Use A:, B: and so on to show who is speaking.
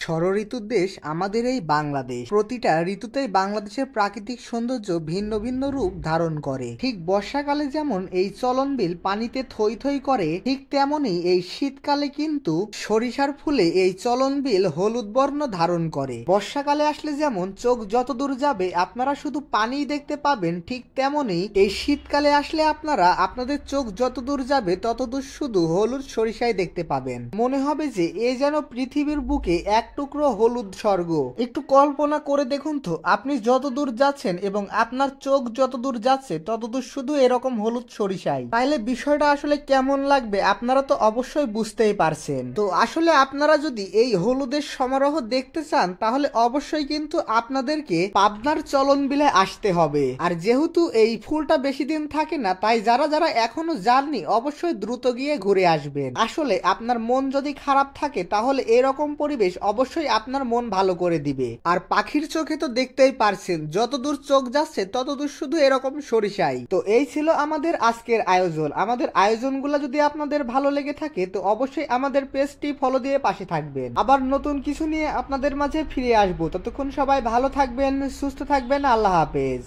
A: ষড়ঋতুর দেশ আমাদের এই বাংলাদেশ। প্রতিটা ঋতুতেই বাংলাদেশের প্রাকৃতিক সৌন্দর্য ভিন্ন ভিন্ন রূপ ধারণ করে। ঠিক বর্ষাকালে যেমন এই চলন বিল পানিতে থই থই করে, ঠিক তেমনই এই শীতকালে কিন্তু সরিষার ফুলে এই চলন বিল হলুদ বর্ণ ধারণ করে। বর্ষাকালে আসলে যেমন চোখ যতদূর যাবে আপনারা শুধু পানিই দেখতে পাবেন, ঠিক তেমনই এই শীতকালে আসলে আপনারা আপনাদের চোখ যতদূর যাবে ততদূর শুধু হলুদ সরিষাই দেখতে পাবেন। মনে হবে যে এ যেন পৃথিবীর বুকে এক টুকরো হলুদ স্বর্গ। একটু কল্পনা করে দেখুন তো, আপনি যত দূর যাচ্ছেন এবং আপনার চোখ যত দূর যাচ্ছে ততদূর শুধু এরকম হলুদ সরিষাই। তাইলে বিষয়টা আসলে কেমন লাগবে আপনারা তো অবশ্যই বুঝতেই পারছেন। তো আসলে আপনারা যদি এই হলুদের সমারোহ দেখতে চান তাহলে অবশ্যই কিন্তু আপনাদেরকে পাবনার চলন বিলে আসতে হবে। আর যেহেতু এই ফুলটা বেশি দিন থাকে না, তাই যারা যারা এখনো যাননি অবশ্যই দ্রুত গিয়ে ঘুরে আসবেন। আসলে আপনার মন যদি খারাপ থাকে তাহলে এরকম পরিবেশ অবশ্যই আপনার মন ভালো করে দিবে। আর পাখির চোখে তো দেখতেই পারছেন যতদূর চোখ যাচ্ছে ততদূর শুধু এরকম সরিষাই। তো এই ছিল আমাদের আজকের আয়োজন। আমাদের আয়োজনগুলো যদি আপনাদের ভালো লেগে থাকে তো অবশ্যই আমাদের পেজটি ফলো দিয়ে পাশে থাকবেন। আবার নতুন কিছু নিয়ে আপনাদের মাঝে ফিরে আসবো। ততক্ষণ সবাই ভালো থাকবেন, সুস্থ থাকবেন। আল্লাহ হাফেজ।